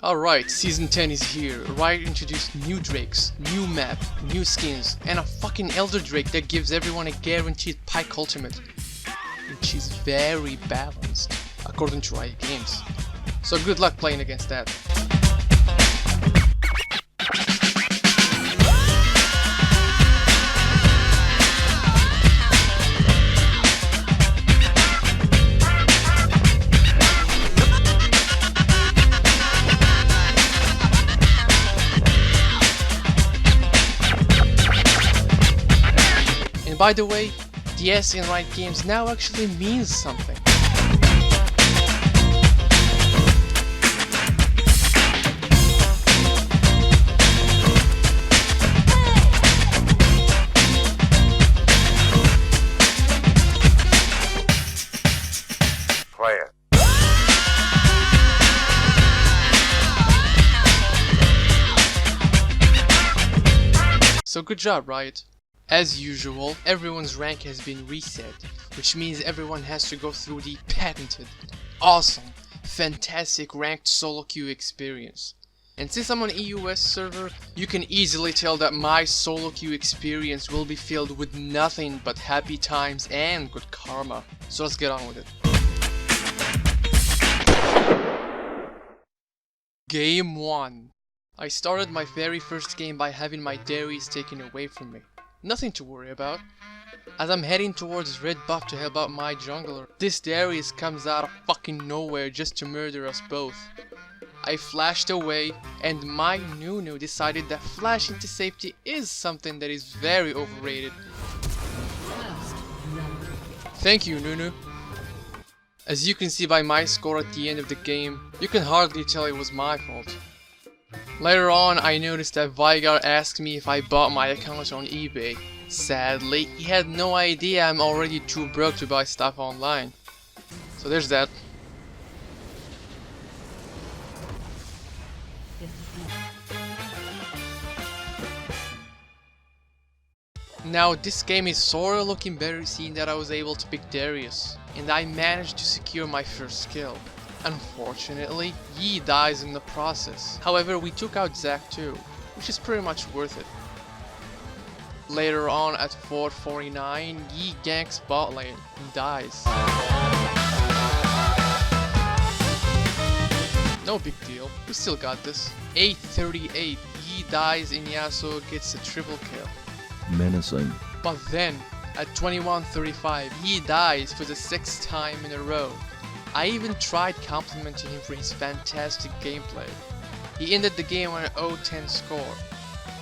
Alright, Season 10 is here. Riot introduced new drakes, new map, new skins, and a fucking Elder Drake that gives everyone a guaranteed Pike ultimate, which is very balanced, according to Riot Games. So good luck playing against that. And by the way, the S in Riot Games now actually means something. Play it. So good job, Riot. As usual, everyone's rank has been reset, which means everyone has to go through the patented, awesome, fantastic ranked solo queue experience. And since I'm on EUS server, you can easily tell that my solo queue experience will be filled with nothing but happy times and good karma. So let's get on with it. Game 1. I started my very first game by having my Darius taken away from me. Nothing to worry about. As I'm heading towards red buff to help out my jungler, this Darius comes out of fucking nowhere just to murder us both. I flashed away, and my Nunu decided that flashing to safety is something that is very overrated. Thank you, Nunu. As you can see by my score at the end of the game, you can hardly tell it was my fault. Later on, I noticed that Vigar asked me if I bought my account on eBay. Sadly, he had no idea I'm already too broke to buy stuff online. So there's that. Now this game is sorta looking better seeing that I was able to pick Darius, and I managed to secure my first kill. Unfortunately, Yi dies in the process. However, we took out Zac too, which is pretty much worth it. Later on at 4:49, Yi ganks bot lane and dies. No big deal, we still got this. 8:38, Yi dies and Yasuo gets a triple kill. Menacing. But then, at 21:35, Yi dies for the 6th time in a row. I even tried complimenting him for his fantastic gameplay. He ended the game on an 0-10 score.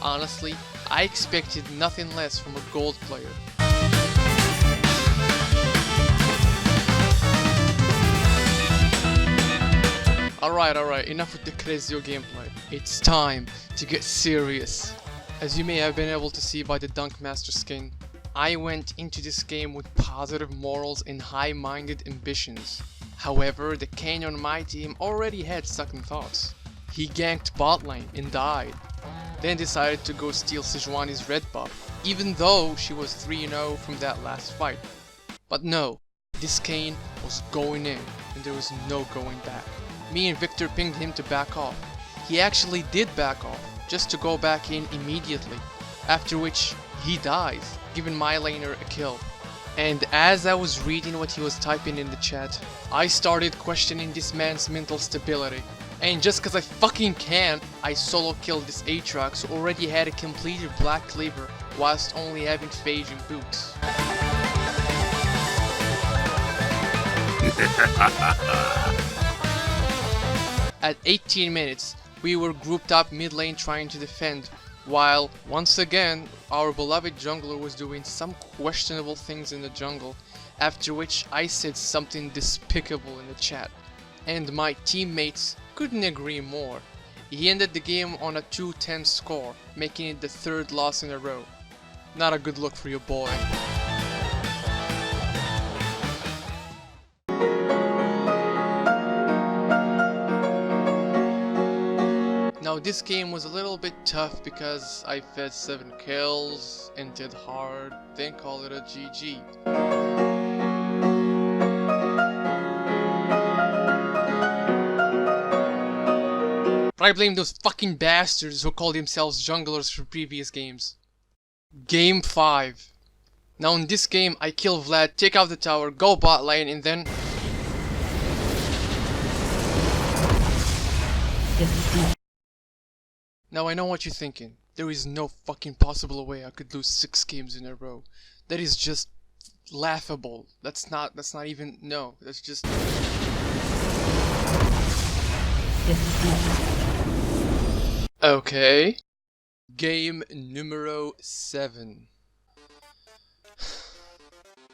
Honestly, I expected nothing less from a gold player. Alright, enough with the Crezio gameplay. It's time to get serious. As you may have been able to see by the Dunk Master skin, I went into this game with positive morals and high-minded ambitions. However, the Kane on my team already had second thoughts. He ganked bot lane and died, then decided to go steal Sejuani's red buff, even though she was 3-0 from that last fight. But no, this Kane was going in, and there was no going back. Me and Victor pinged him to back off. He actually did back off, just to go back in immediately, after which he dies, giving my laner a kill. And as I was reading what he was typing in the chat, I started questioning this man's mental stability. And just cause I fucking can, I solo killed this Aatrox who already had a completed Black Cleaver whilst only having Phage and boots. At 18 minutes, we were grouped up mid lane trying to defend, while, once again, our beloved jungler was doing some questionable things in the jungle, after which I said something despicable in the chat. And my teammates couldn't agree more. He ended the game on a 2-10 score, making it the 3rd loss in a row. Not a good look for your boy. Now this game was a little bit tough because I fed 7 kills and did hard, then call it a GG. But I blame those fucking bastards who call themselves junglers for previous games. Game 5. Now in this game, I kill Vlad, take out the tower, go bot lane, and then... Now I know what you're thinking. There is no fucking possible way I could lose 6 games in a row. That is just laughable. That's not even, no, that's just... Okay. Game numero 7.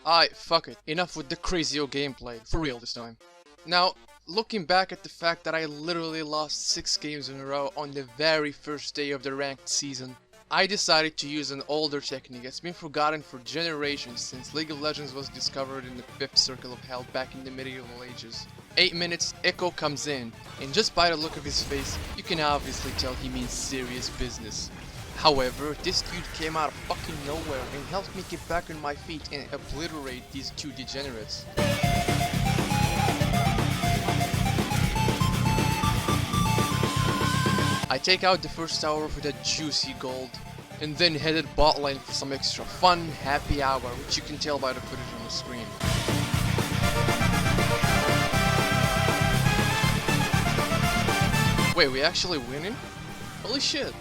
Alright, fuck it. Enough with the crazy old gameplay. For real this time. Now, looking back at the fact that I literally lost 6 games in a row on the very first day of the ranked season, I decided to use an older technique that's been forgotten for generations since League of Legends was discovered in the 5th Circle of Hell back in the medieval ages. 8 minutes, Echo comes in, and just by the look of his face, you can obviously tell he means serious business. However, this dude came out of fucking nowhere and helped me get back on my feet and obliterate these 2 degenerates. I take out the first tower for that juicy gold, and then headed bot lane for some extra fun, happy hour, which you can tell by the footage on the screen. Wait, we actually winning? Holy shit!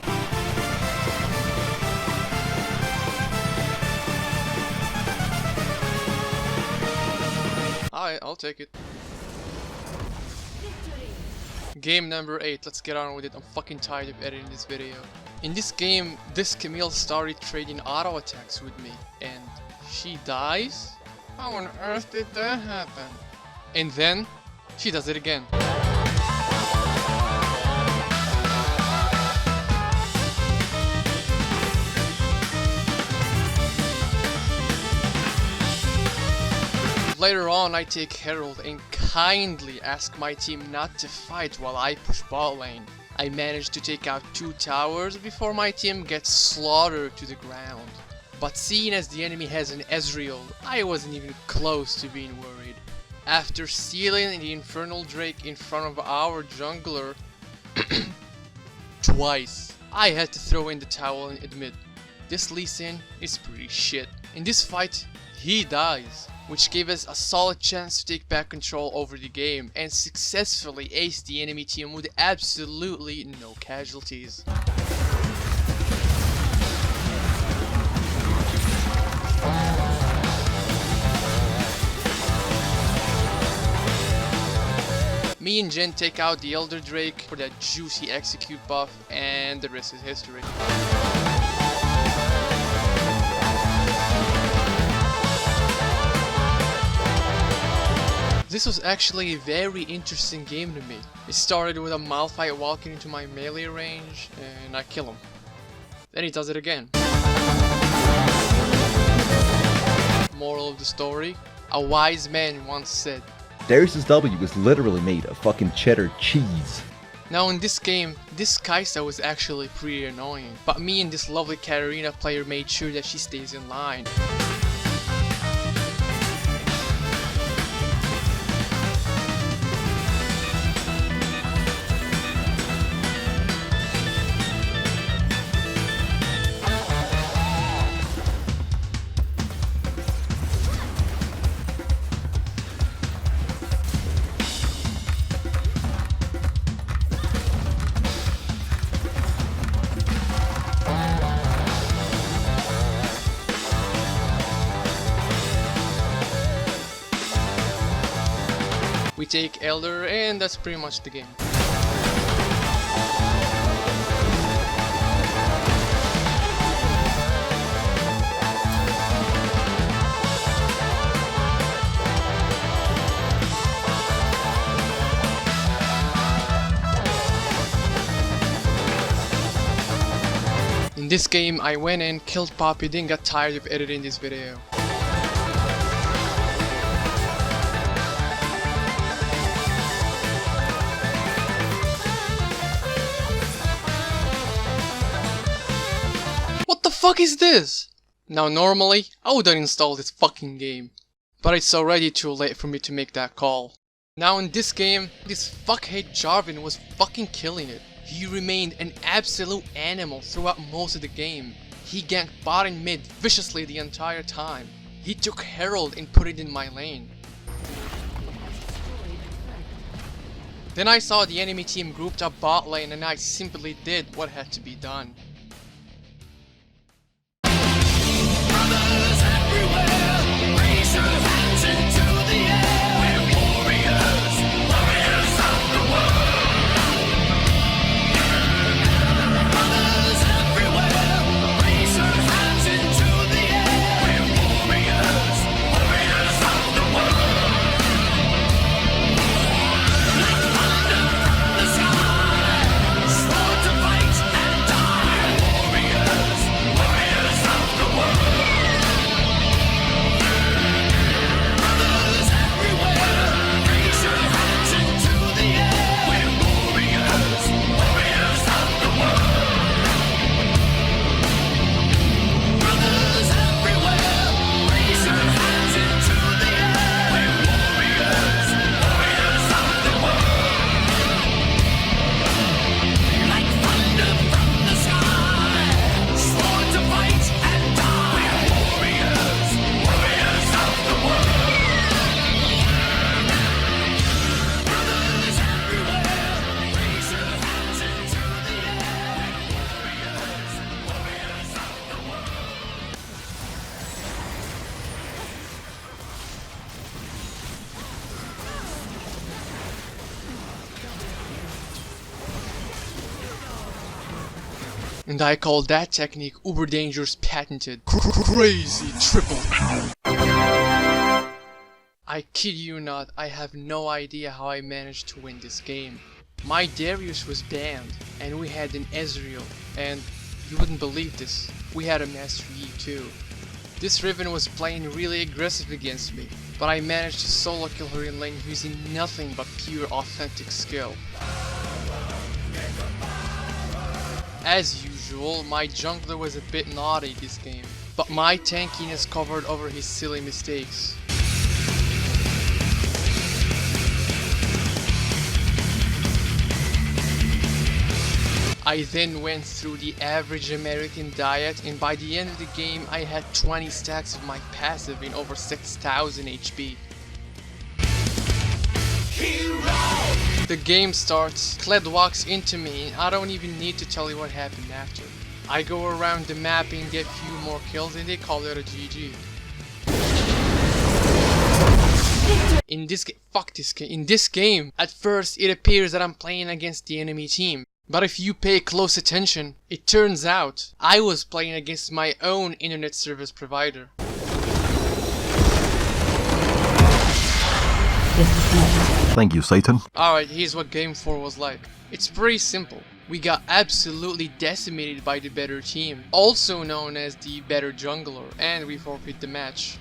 Alright, I'll take it. Game number 8, let's get on with it. I'm fucking tired of editing this video. In this game, this Camille started trading auto attacks with me, and she dies? How on earth did that happen? And then, she does it again. Later on, I take Herald and kindly ask my team not to fight while I push bot lane. I manage to take out 2 towers before my team gets slaughtered to the ground. But seeing as the enemy has an Ezreal, I wasn't even close to being worried. After stealing the Infernal Drake in front of our jungler twice, I had to throw in the towel and admit, this Lee Sin is pretty shit. In this fight, he dies, which gave us a solid chance to take back control over the game and successfully ace the enemy team with absolutely no casualties. Me and Jen take out the Elder Drake for that juicy execute buff, and the rest is history. This was actually a very interesting game to me. It started with a Malphite walking into my melee range, and I kill him. Then he does it again. Moral of the story, a wise man once said, Darius's W was literally made of fucking cheddar cheese. Now in this game, this Kai'Sa was actually pretty annoying, but me and this lovely Katarina player made sure that she stays in line. We take Elder, and that's pretty much the game. In this game, I went in, killed Poppy, then got tired of editing this video. What the fuck is this? Now normally, I would uninstall this fucking game, but it's already too late for me to make that call. Now in this game, this fuckhead Jarvan was fucking killing it. He remained an absolute animal throughout most of the game. He ganked bot and mid viciously the entire time. He took Herald and put it in my lane. Then I saw the enemy team grouped up bot lane and I simply did what had to be done. Brothers everywhere, raise your hands into the air. We're warriors, warriors of the world. Brothers everywhere, raise your hands into the air. We're warriors, warriors of the world. Like thunder from the sky, sworn to fight and die. We're warriors, warriors of the world. Brothers everywhere, raise your hands into the air. We're warriors, warriors of the world. Brothers everywhere, raise your hands into the air. We're warriors, warriors of the world. Like thunder from the sky, sworn to fight and die. We're warriors, warriors of the world. Brothers everywhere, raise your hands into the air. Warriors, warriors of the world. And I call that technique uber dangerous patented crazy triple power. I kid you not, I have no idea how I managed to win this game. My Darius was banned, and we had an Ezreal, and you wouldn't believe this, we had a Master Yi too. This Riven was playing really aggressive against me, but I managed to solo kill her in lane using nothing but pure authentic skill. As usual, my jungler was a bit naughty this game, but my tankiness covered over his silly mistakes. I then went through the average American diet, and by the end of the game I had 20 stacks of my passive in over 6000 HP. The game starts, Kled walks into me, and I don't even need to tell you what happened after. I go around the map and get few more kills and they call it a GG. In this game, at first it appears that I'm playing against the enemy team. But if you pay close attention, it turns out I was playing against my own internet service provider. Thank you, Satan. Alright, here's what game 4 was like. It's pretty simple. We got absolutely decimated by the better team, also known as the better jungler, and we forfeit the match.